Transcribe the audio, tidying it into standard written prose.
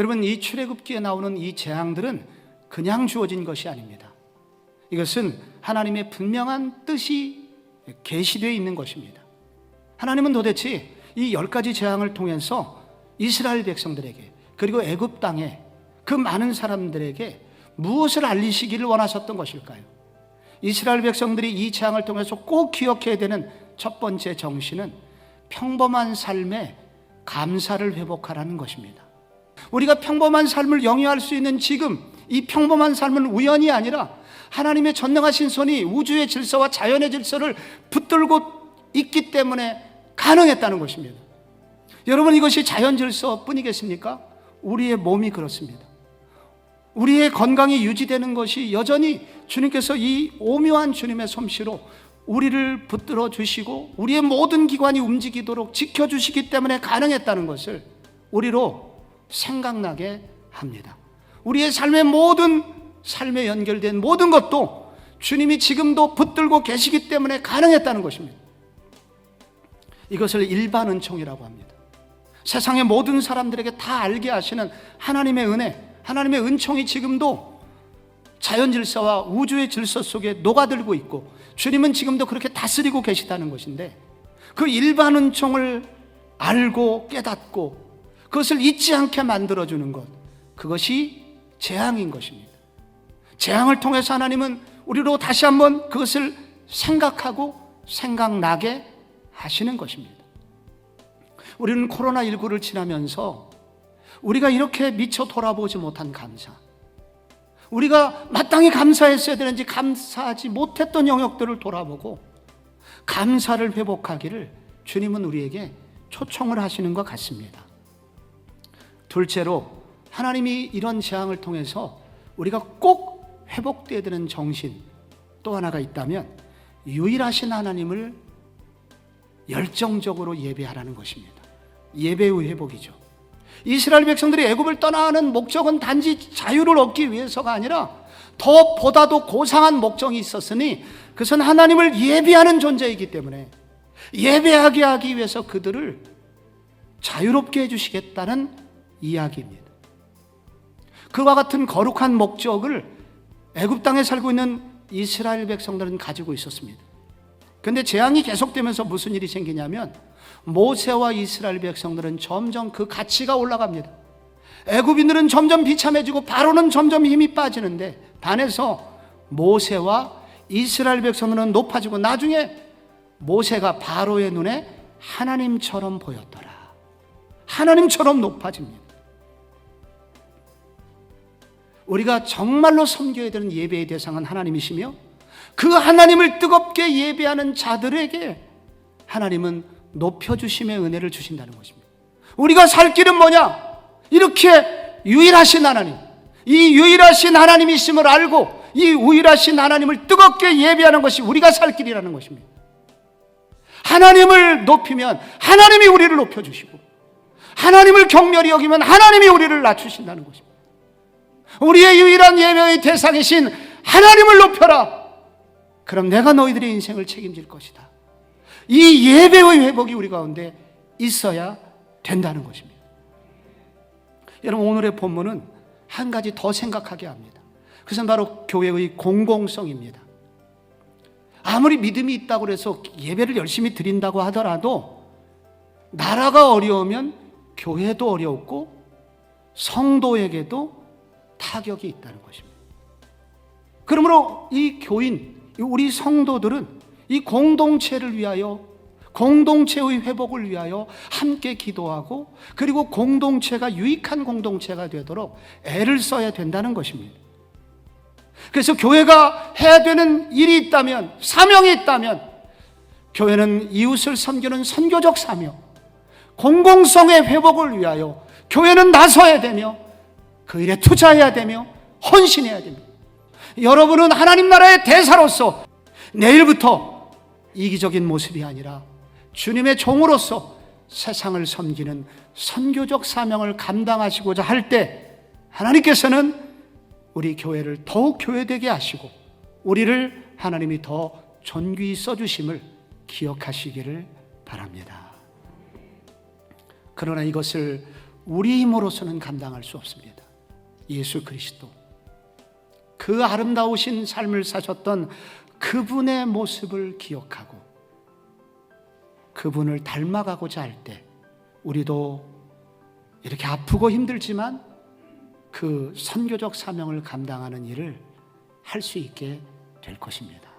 여러분, 이 출애굽기에 나오는 이 재앙들은 그냥 주어진 것이 아닙니다. 이것은 하나님의 분명한 뜻이 계시되어 있는 것입니다. 하나님은 도대체 이 10가지 재앙을 통해서 이스라엘 백성들에게, 그리고 애굽 땅에 그 많은 사람들에게 무엇을 알리시기를 원하셨던 것일까요? 이스라엘 백성들이 이 재앙을 통해서 꼭 기억해야 되는 첫 번째 정신은 평범한 삶에 감사를 회복하라는 것입니다. 우리가 평범한 삶을 영위할 수 있는 지금, 이 평범한 삶은 우연이 아니라 하나님의 전능하신 손이 우주의 질서와 자연의 질서를 붙들고 있기 때문에 가능했다는 것입니다. 여러분, 이것이 자연 질서뿐이겠습니까? 우리의 몸이 그렇습니다. 우리의 건강이 유지되는 것이 여전히 주님께서 이 오묘한 주님의 솜씨로 우리를 붙들어 주시고 우리의 모든 기관이 움직이도록 지켜주시기 때문에 가능했다는 것을 우리로 생각나게 합니다. 우리의 삶의 모든 삶에 연결된 모든 것도 주님이 지금도 붙들고 계시기 때문에 가능했다는 것입니다. 이것을 일반 은총이라고 합니다. 세상의 모든 사람들에게 다 알게 하시는 하나님의 은혜, 하나님의 은총이 지금도 자연 질서와 우주의 질서 속에 녹아들고 있고 주님은 지금도 그렇게 다스리고 계시다는 것인데, 그 일반 은총을 알고 깨닫고 그것을 잊지 않게 만들어주는 것, 그것이 재앙인 것입니다. 재앙을 통해서 하나님은 우리로 다시 한번 그것을 생각하고 생각나게 하시는 것입니다. 우리는 코로나19를 지나면서 우리가 이렇게 미처 돌아보지 못한 감사, 우리가 마땅히 감사했어야 되는지 감사하지 못했던 영역들을 돌아보고 감사를 회복하기를 주님은 우리에게 초청을 하시는 것 같습니다. 둘째로, 하나님이 이런 재앙을 통해서 우리가 꼭 회복되어야 되는 정신 또 하나가 있다면 유일하신 하나님을 열정적으로 예배하라는 것입니다. 예배의 회복이죠. 이스라엘 백성들이 애굽을 떠나는 목적은 단지 자유를 얻기 위해서가 아니라 더 보다도 고상한 목적이 있었으니 그것은 하나님을 예배하는 존재이기 때문에 예배하게 하기 위해서 그들을 자유롭게 해주시겠다는 이야기입니다. 그와 같은 거룩한 목적을 애굽 땅에 살고 있는 이스라엘 백성들은 가지고 있었습니다. 그런데 재앙이 계속되면서 무슨 일이 생기냐면 모세와 이스라엘 백성들은 점점 그 가치가 올라갑니다. 애굽인들은 점점 비참해지고 바로는 점점 힘이 빠지는데 반해서 모세와 이스라엘 백성들은 높아지고 나중에 모세가 바로의 눈에 하나님처럼 보였더라. 하나님처럼 높아집니다. 우리가 정말로 섬겨야 되는 예배의 대상은 하나님이시며 그 하나님을 뜨겁게 예배하는 자들에게 하나님은 높여주심의 은혜를 주신다는 것입니다. 우리가 살 길은 뭐냐? 이렇게 유일하신 하나님, 이 유일하신 하나님이심을 알고 이 유일하신 하나님을 뜨겁게 예배하는 것이 우리가 살 길이라는 것입니다. 하나님을 높이면 하나님이 우리를 높여주시고 하나님을 경멸히 여기면 하나님이 우리를 낮추신다는 것입니다. 우리의 유일한 예배의 대상이신 하나님을 높여라. 그럼 내가 너희들의 인생을 책임질 것이다. 이 예배의 회복이 우리 가운데 있어야 된다는 것입니다. 여러분, 오늘의 본문은 한 가지 더 생각하게 합니다. 그것은 바로 교회의 공공성입니다. 아무리 믿음이 있다고 해서 예배를 열심히 드린다고 하더라도 나라가 어려우면 교회도 어려웠고 성도에게도 타격이 있다는 것입니다. 그러므로 이 교인, 우리 성도들은 이 공동체를 위하여, 공동체의 회복을 위하여 함께 기도하고 그리고 공동체가 유익한 공동체가 되도록 애를 써야 된다는 것입니다. 그래서 교회가 해야 되는 일이 있다면, 사명이 있다면 교회는 이웃을 섬기는 선교적 사명, 공공성의 회복을 위하여 교회는 나서야 되며 그 일에 투자해야 되며 헌신해야 됩니다. 여러분은 하나님 나라의 대사로서 내일부터 이기적인 모습이 아니라 주님의 종으로서 세상을 섬기는 선교적 사명을 감당하시고자 할 때 하나님께서는 우리 교회를 더욱 교회되게 하시고 우리를 하나님이 더 존귀히 써주심을 기억하시기를 바랍니다. 그러나 이것을 우리 힘으로서는 감당할 수 없습니다. 예수 그리스도, 그 아름다우신 삶을 사셨던 그분의 모습을 기억하고 그분을 닮아가고자 할 때 우리도 이렇게 아프고 힘들지만 그 선교적 사명을 감당하는 일을 할 수 있게 될 것입니다.